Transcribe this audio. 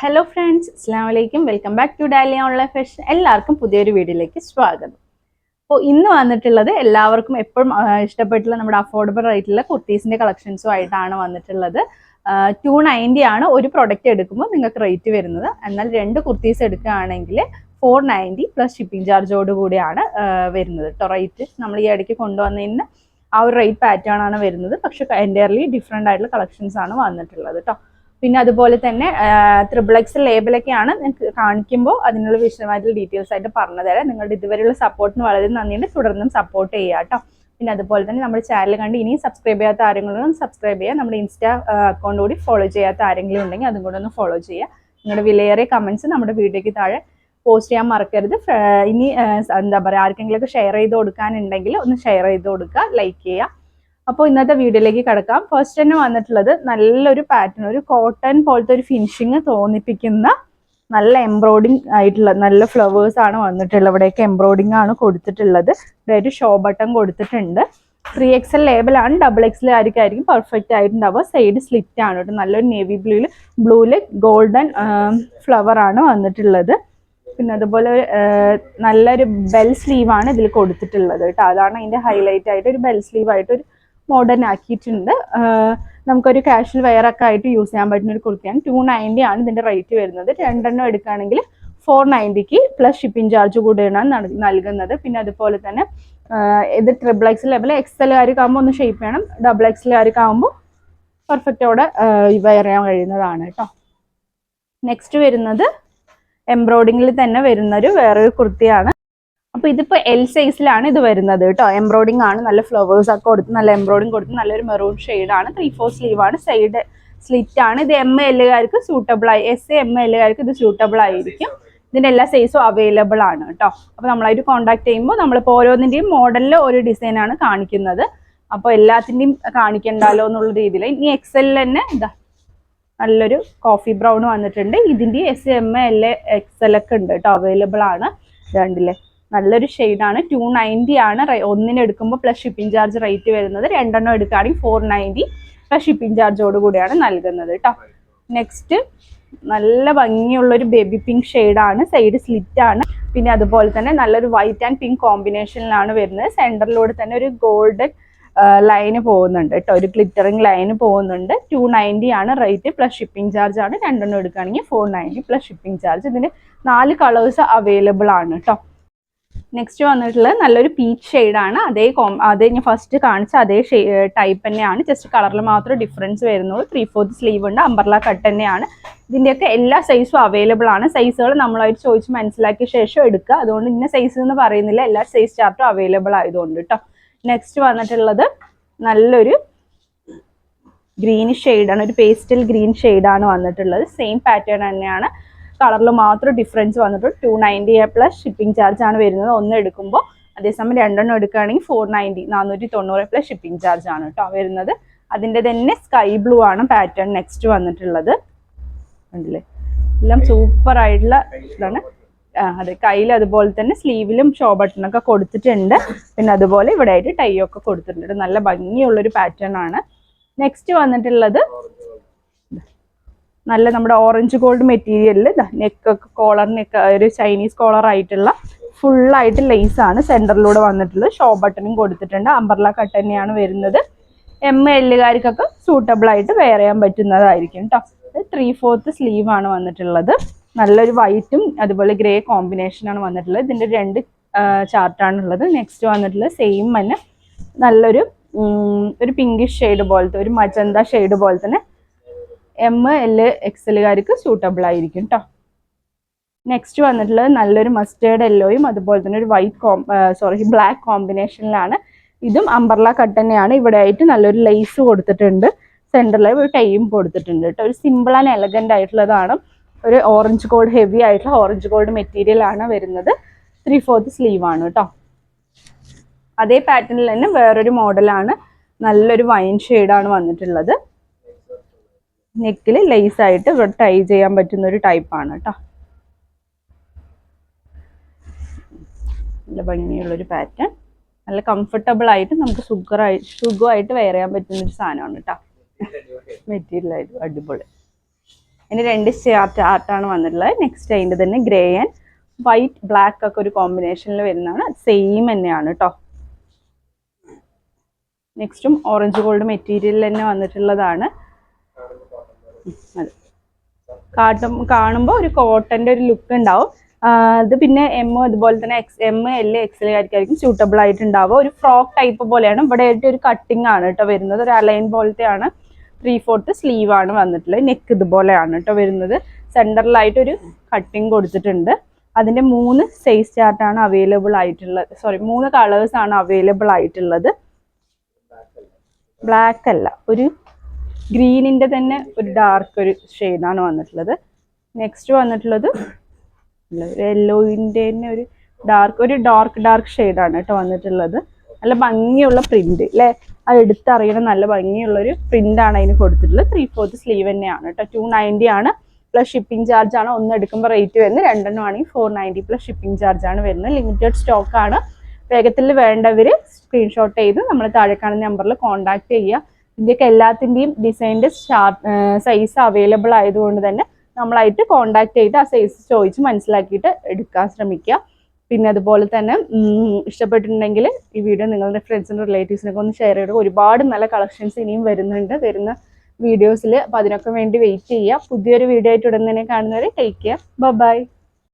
Hello friends, അസ്സലാമു അലൈക്കും. Welcome back to Dalia online fashion. എല്ലാവർക്കും പുതിയൊരു വീഡിയോയിലേക്ക് സ്വാഗതം. അപ്പോൾ ഇന്ന് വന്നിട്ടുള്ളത് എല്ലാവർക്കും എപ്പോഴും ഇഷ്ടപ്പെട്ടുള്ള നമ്മുടെ അഫോർഡബിൾ റേറ്റിലുള്ള കുർത്തീസിൻ്റെ കളക്ഷൻസും ആയിട്ടാണ് വന്നിട്ടുള്ളത്. 290 ആണ് ഒരു പ്രൊഡക്റ്റ് എടുക്കുമ്പോൾ നിങ്ങൾക്ക് റേറ്റ് വരുന്നത്. എന്നാൽ 2 കുർത്തീസ് എടുക്കുകയാണെങ്കിൽ 490 പ്ലസ് ഷിപ്പിംഗ് ചാർജോട് കൂടിയാണ് വരുന്നത് കേട്ടോ. റേറ്റ് നമ്മൾ ഈ ഇടയ്ക്ക് കൊണ്ടുവന്നതിന് ആ ഒരു റേറ്റ് പാറ്റേൺ ആണ് വരുന്നത്. പക്ഷേ എൻ്റയർലി ഡിഫറെൻ്റ് ആയിട്ടുള്ള കളക്ഷൻസ് ആണ് വന്നിട്ടുള്ളത് കേട്ടോ. പിന്നെ അതുപോലെ തന്നെ XXX ലേബലൊക്കെയാണ് നിങ്ങൾക്ക് കാണിക്കുമ്പോൾ അതിനുള്ള വിശദമായിട്ടുള്ള ഡീറ്റെയിൽസ് ആയിട്ട് പറഞ്ഞു തരാം. നിങ്ങളുടെ ഇതുവരെയുള്ള സപ്പോർട്ടിന് വളരെ നന്ദിയുണ്ട്. തുടർന്നും സപ്പോർട്ട് ചെയ്യുക കേട്ടോ. പിന്നെ അതുപോലെ തന്നെ നമ്മുടെ ചാനൽ കണ്ട് ഇനിയും സബ്സ്ക്രൈബ് ചെയ്യാത്ത ആരെങ്കിലും സബ്സ്ക്രൈബ് ചെയ്യുക. നമ്മുടെ ഇൻസ്റ്റാ അക്കൗണ്ട് കൂടി ഫോളോ ചെയ്യാത്ത ആരെങ്കിലും ഉണ്ടെങ്കിൽ അതും കൂടെ ഒന്ന് ഫോളോ ചെയ്യുക. നിങ്ങളുടെ വിലയേറിയ കമൻറ്റ്സ് നമ്മുടെ വീഡിയോയ്ക്ക് താഴെ പോസ്റ്റ് ചെയ്യാൻ മറക്കരുത്. ഇനി എന്താ പറയുക, ആർക്കെങ്കിലുമൊക്കെ ഷെയർ ചെയ്ത് കൊടുക്കാനുണ്ടെങ്കിൽ ഒന്ന് ഷെയർ ചെയ്ത് കൊടുക്കുക, ലൈക്ക് ചെയ്യുക. അപ്പോൾ ഇന്നത്തെ വീഡിയോയിലേക്ക് കിടക്കാം. ഫസ്റ്റ് തന്നെ വന്നിട്ടുള്ളത് നല്ലൊരു പാറ്റേൺ, ഒരു കോട്ടൺ പോലത്തെ ഒരു ഫിനിഷിങ് തോന്നിപ്പിക്കുന്ന നല്ല എംബ്രോയിഡിങ് ആയിട്ടുള്ള നല്ല ഫ്ലവേഴ്സ് ആണ് വന്നിട്ടുള്ളത്. ഇവിടെയൊക്കെ എംബ്രോയിഡിങ് ആണ് കൊടുത്തിട്ടുള്ളത്. ഇതായിട്ട് ഷോ ബട്ടൺ കൊടുത്തിട്ടുണ്ട്. 3XL ലേബലാണ്. XXL ആയിരിക്കും പെർഫെക്റ്റ് ആയിട്ടുണ്ടാവുക. സൈഡ് സ്ലിറ്റ് ആണ് കേട്ടോ. നല്ലൊരു നേവി ബ്ലൂവിൽ ഗോൾഡൻ ഫ്ലവർ ആണ് വന്നിട്ടുള്ളത്. പിന്നെ അതുപോലെ നല്ലൊരു ബെൽ സ്ലീവാണ് ഇതിൽ കൊടുത്തിട്ടുള്ളത് കേട്ടോ. അതാണ് അതിൻ്റെ ഹൈലൈറ്റ് ആയിട്ട് ഒരു ബെൽ സ്ലീവ് ആയിട്ട് ഒരു മോഡേൺ ആക്കിയിട്ടുണ്ട്. നമുക്കൊരു കാഷ്വൽ വെയർ ഒക്കെ ആയിട്ട് യൂസ് ചെയ്യാൻ പറ്റുന്ന ഒരു കുർത്തിയാണ്. 290 ആണ് ഇതിൻ്റെ റേറ്റ് വരുന്നത്. 2 എടുക്കുകയാണെങ്കിൽ 490 പ്ലസ് ഷിപ്പിംഗ് ചാർജ് കൂടെയാണ് നൽകുന്നത്. പിന്നെ അതുപോലെ തന്നെ ഇത് XXL ലെവൽ XL-കാർക്കാകുമ്പോൾ ഒന്ന് ഷേപ്പ് ചെയ്യണം. XXL-കാർക്കാകുമ്പോൾ പെർഫെക്റ്റോടെ വെയർ ചെയ്യാൻ കഴിയുന്നതാണ് കേട്ടോ. നെക്സ്റ്റ് വരുന്നത് എംബ്രോയിഡിങ്ങിൽ തന്നെ വരുന്നൊരു വേറൊരു കുർത്തിയാണ്. അപ്പോൾ ഇതിപ്പോൾ L സൈസിലാണ് ഇത് വരുന്നത് കേട്ടോ. എംബ്രോയിഡിങ് ആണ്, നല്ല ഫ്ലവേഴ്സ് ഒക്കെ കൊടുത്ത് നല്ല എംബ്രോയിഡിങ് കൊടുത്ത് നല്ലൊരു മെറൂൺ ഷെയ്ഡാണ്. 3/4 സ്ലീവാണ്. സൈഡ് സ്ലിറ്റ് ആണ്. ഇത് ML-കാർക്ക് സൂട്ടബിൾ ആയി, ML-കാർക്ക് ഇത് സൂട്ടബിൾ ആയിരിക്കും. ഇതിൻ്റെ എല്ലാ സൈസും അവൈലബിൾ ആണ് കേട്ടോ. അപ്പോൾ നമ്മളായിട്ട് കോൺടാക്ട് ചെയ്യുമ്പോൾ നമ്മളിപ്പോൾ ഓരോന്നിൻ്റെയും മോഡലിൽ ഒരു ഡിസൈനാണ് കാണിക്കുന്നത്. അപ്പോൾ എല്ലാത്തിൻ്റെയും കാണിക്കണ്ടല്ലോ എന്നുള്ള രീതിയിൽ ഇനി XL തന്നെ ഇതാ നല്ലൊരു കോഫി ബ്രൗൺ വന്നിട്ടുണ്ട്. ഇതിൻ്റെ S, M, L, XL ഒക്കെ ഉണ്ട് കേട്ടോ, അവൈലബിൾ ആണ്. രണ്ടില്ലേ നല്ലൊരു ഷെയ്ഡാണ്. 290 ആണ് ഒന്നിന് എടുക്കുമ്പോൾ പ്ലസ് ഷിപ്പിംഗ് ചാർജ് റേറ്റ് വരുന്നത്. 2 എടുക്കുകയാണെങ്കിൽ 490 പ്ലസ് ഷിപ്പിംഗ് ചാർജോട് കൂടിയാണ് നൽകുന്നത് കേട്ടോ. നെക്സ്റ്റ് നല്ല ഭംഗിയുള്ളൊരു ബേബി പിങ്ക് ഷെയ്ഡാണ്. സൈഡ് സ്ലിറ്റ് ആണ്. പിന്നെ അതുപോലെ തന്നെ നല്ലൊരു വൈറ്റ് ആൻഡ് പിങ്ക് കോമ്പിനേഷനിലാണ് വരുന്നത്. സെൻറ്ററിലൂടെ തന്നെ ഒരു ഗോൾഡൻ ലൈന് പോകുന്നുണ്ട് കേട്ടോ, ഒരു ഗ്ലിറ്ററിങ് ലൈന് പോകുന്നുണ്ട്. 290 ആണ് റേറ്റ് പ്ലസ് ഷിപ്പിംഗ് ചാർജ് ആണ്. 2 എടുക്കുകയാണെങ്കിൽ 490 പ്ലസ് ഷിപ്പിംഗ് ചാർജ്. ഇതിന് 4 കളേഴ്സ് അവൈലബിൾ ആണ് കേട്ടോ. നെക്സ്റ്റ് വന്നിട്ടുള്ളത് നല്ലൊരു പീച്ച് ഷെയ്ഡാണ്. അതേ ഞാൻ ഫസ്റ്റ് കാണിച്ച അതേ ടൈപ്പ് തന്നെയാണ്. ജസ്റ്റ് കളറിൽ മാത്രമേ ഡിഫറൻസ് വരുന്നുള്ളൂ. 3/4 സ്ലീവ് ഉണ്ട്. അംബർല കട്ട് തന്നെയാണ്. ഇതിൻ്റെയൊക്കെ എല്ലാ സൈസും അവൈലബിൾ ആണ്. സൈസുകൾ നമ്മളായിട്ട് ചോദിച്ച് മനസ്സിലാക്കിയ ശേഷം എടുക്കുക. അതുകൊണ്ട് ഇന്ന സൈസ് എന്ന് പറയുന്നില്ല, എല്ലാ സൈസ് ചാർട്ടും അവൈലബിൾ ആയതുകൊണ്ട് കേട്ടോ. നെക്സ്റ്റ് വന്നിട്ടുള്ളത് നല്ലൊരു ഗ്രീനിഷ് ഷെയ്ഡാണ്, ഒരു പേസ്റ്റൽ ഗ്രീൻ ഷെയ്ഡാണ് വന്നിട്ടുള്ളത്. സെയിം പാറ്റേൺ തന്നെയാണ്, കളറിൽ മാത്രം ഡിഫറൻസ് വന്നിട്ടുള്ളൂ. 290 പ്ലസ് ഷിപ്പിംഗ് ചാർജ് ആണ് വരുന്നത് ഒന്ന് എടുക്കുമ്പോൾ. അതേസമയം 2 എടുക്കുകയാണെങ്കിൽ 490 490 പ്ലസ് ഷിപ്പിംഗ് ചാർജ് ആണ് കേട്ടോ വരുന്നത്. അതിൻ്റെ തന്നെ സ്കൈ ബ്ലൂ ആണ് പാറ്റേൺ നെക്സ്റ്റ് വന്നിട്ടുള്ളത്. ഉണ്ടല്ലേ, എല്ലാം സൂപ്പർ ആയിട്ടുള്ള ഇതാണ്. അതെ, കയ്യിൽ അതുപോലെ തന്നെ സ്ലീവിലും ഷോ ബട്ടണൊക്കെ കൊടുത്തിട്ടുണ്ട്. പിന്നെ അതുപോലെ ഇവിടെ ആയിട്ട് ടൈ ഒക്കെ കൊടുത്തിട്ടുണ്ട്. നല്ല ഭംഗിയുള്ളൊരു പാറ്റേൺ ആണ്. നെക്സ്റ്റ് വന്നിട്ടുള്ളത് നല്ല നമ്മുടെ ഓറഞ്ച് ഗോൾഡ് മെറ്റീരിയലിൽ നെക്കൊക്കെ കോളറിനൊക്കെ ഒരു ചൈനീസ് കോളർ ആയിട്ടുള്ള ഫുള്ളായിട്ട് ലേസ് ആണ് സെൻറ്ററിലൂടെ വന്നിട്ടുള്ളത്. ഷോ ബട്ടണും കൊടുത്തിട്ടുണ്ട്. അംബർല കട്ട് തന്നെയാണ് വരുന്നത്. ML-കാർക്കൊക്കെ സൂട്ടബിൾ ആയിട്ട് വെയർ ചെയ്യാൻ പറ്റുന്നതായിരിക്കും കേട്ടോ. 3/4 സ്ലീവ് ആണ് വന്നിട്ടുള്ളത്. നല്ലൊരു വൈറ്റും അതുപോലെ ഗ്രേ കോമ്പിനേഷനാണ് വന്നിട്ടുള്ളത്. ഇതിൻ്റെ 2 ചാർട്ടാണുള്ളത്. നെക്സ്റ്റ് വന്നിട്ടുള്ളത് സെയിം തന്നെ നല്ലൊരു പിങ്കിഷ് ഷെയ്ഡ് പോലത്തെ ഒരു മജന്ത ഷെയ്ഡ് പോലെ തന്നെ ML, XL-കാർക്ക് സൂട്ടബിൾ ആയിരിക്കും കേട്ടോ. നെക്സ്റ്റ് വന്നിട്ടുള്ളത് നല്ലൊരു മസ്റ്റേർഡ് യെല്ലോയും അതുപോലെ തന്നെ ഒരു ബ്ലാക്ക് കോമ്പിനേഷനിലാണ്. ഇതും അംബർല കട്ട് തന്നെയാണ്. ഇവിടെ ആയിട്ട് നല്ലൊരു ലേസ് കൊടുത്തിട്ടുണ്ട്. സെൻറ്ററിലായി ഒരു ടൈയും കൊടുത്തിട്ടുണ്ട് കേട്ടോ. ഒരു സിമ്പിൾ ആൻഡ് എലഗൻ്റ് ആയിട്ടുള്ളതാണ്. ഒരു ഓറഞ്ച് ഗോൾഡ്, ഹെവി ആയിട്ടുള്ള ഓറഞ്ച് ഗോൾഡ് മെറ്റീരിയൽ ആണ് വരുന്നത്. 3/4 സ്ലീവ് ആണ് കേട്ടോ. അതേ പാറ്റേണിൽ തന്നെ വേറൊരു മോഡലാണ്. നല്ലൊരു വൈൻ ഷെയ്ഡാണ് വന്നിട്ടുള്ളത്. നെക്കിൽ ലേസ് ആയിട്ട് ടൈ ചെയ്യാൻ പറ്റുന്ന ഒരു ടൈപ്പാണ് കേട്ടോ. നല്ല ഭംഗിയുള്ളൊരു പാറ്റേൺ, നല്ല കംഫർട്ടബിൾ ആയിട്ട് നമുക്ക് സുഖമായിട്ട് വെയർ ചെയ്യാൻ പറ്റുന്ന ഒരു സാധനമാണ് കേട്ടോ. മെറ്റീരിയൽ ആയിട്ട് അടിപൊളി. അതിന് 2 ചാർട്ടാണ് വന്നിട്ടുള്ളത്. നെക്സ്റ്റ് അതിൻ്റെ തന്നെ ഗ്രേ ആൻഡ് വൈറ്റ് ബ്ലാക്ക് ഒക്കെ ഒരു കോമ്പിനേഷനിൽ വരുന്നതാണ്. സെയിം തന്നെയാണ് കേട്ടോ. നെക്സ്റ്റും ഓറഞ്ച് ഗോൾഡ് മെറ്റീരിയൽ തന്നെ വന്നിട്ടുള്ളതാണ്. അത് കാണുമ്പോൾ ഒരു കോട്ടൻ്റെ ഒരു ലുക്ക് ഉണ്ടാവും. അത് പിന്നെ എം അതുപോലെ തന്നെ എം എൽ എക്സൽ ആയിരിക്കും സ്യൂട്ടബിൾ ആയിട്ടുണ്ടാവുക. ഒരു ഫ്രോക്ക് ടൈപ്പ് പോലെയാണ്. ഇവിടെ ആയിട്ട് ഒരു കട്ടിങ് ആണ് കേട്ടോ വരുന്നത്. ഒരു അലൈൻ പോലത്തെയാണ്. 3/4 സ്ലീവ് ആണ് വന്നിട്ടുള്ളത്. നെക്ക് ഇതുപോലെയാണ് കേട്ടോ വരുന്നത്. സെൻറ്ററിലായിട്ടൊരു കട്ടിങ് കൊടുത്തിട്ടുണ്ട്. അതിൻ്റെ 3 സൈസ് ചാർട്ടാണ് അവൈലബിൾ ആയിട്ടുള്ളത്. 3 കളേഴ്സ് ആണ് അവൈലബിൾ ആയിട്ടുള്ളത്. ബ്ലാക്ക് അല്ല, ഒരു ഗ്രീനിൻ്റെ തന്നെ ഒരു ഡാർക്ക് ഒരു ഷെയ്ഡാണ് വന്നിട്ടുള്ളത്. നെക്സ്റ്റ് വന്നിട്ടുള്ളത് യെല്ലോയിൻ്റെ തന്നെ ഒരു ഡാർക്ക് ഷെയ്ഡാണ് കേട്ടോ വന്നിട്ടുള്ളത്. നല്ല ഭംഗിയുള്ള പ്രിന്റ് അല്ലേ, അത് എടുത്തറിയണ നല്ല ഭംഗിയുള്ളൊരു പ്രിന്റാണ് അതിന് കൊടുത്തിട്ടുള്ളത്. 3/4 സ്ലീവ് തന്നെയാണ് കേട്ടോ. 290 ആണ് പ്ലസ് ഷിപ്പിംഗ് ചാർജ് ആണ്. ഒന്ന് എടുക്കുമ്പോൾ റേറ്റ് വരുന്നത്. 2 ആണെങ്കിൽ 490 പ്ലസ് ഷിപ്പിംഗ് ചാർജ് ആണ് വരുന്നത്. ലിമിറ്റഡ് സ്റ്റോക്ക് ആണ്. വേഗത്തിൽ വേണ്ടവർ സ്ക്രീൻഷോട്ട് ചെയ്ത് നമ്മൾ താഴെ കാണുന്ന നമ്പറിൽ കോൺടാക്ട് ചെയ്യുക. ഇതിൻ്റെയൊക്കെ എല്ലാത്തിൻ്റെയും ഡിസൈനിൻ്റെ സൈസ് അവൈലബിൾ ആയതുകൊണ്ട് തന്നെ നമ്മളായിട്ട് കോൺടാക്ട് ചെയ്ത് ആ സൈസ് ചോദിച്ച് മനസ്സിലാക്കിയിട്ട് എടുക്കാൻ ശ്രമിക്കുക. പിന്നെ അതുപോലെ തന്നെ ഇഷ്ടപ്പെട്ടിട്ടുണ്ടെങ്കിൽ ഈ വീഡിയോ നിങ്ങളുടെ ഫ്രണ്ട്സിനും റിലേറ്റീവ്സിനൊക്കെ ഒന്ന് ഷെയർ ചെയ്യുക. ഒരുപാട് നല്ല കളക്ഷൻസ് ഇനിയും വരുന്ന വീഡിയോസിൽ. അപ്പോൾ അതിനൊക്കെ വേണ്ടി വെയിറ്റ് ചെയ്യുക. പുതിയൊരു വീഡിയോ ആയിട്ട് ഉടൻ തന്നെ കാണുന്നവരെ ടേക്ക് കെയർ. ബൈ.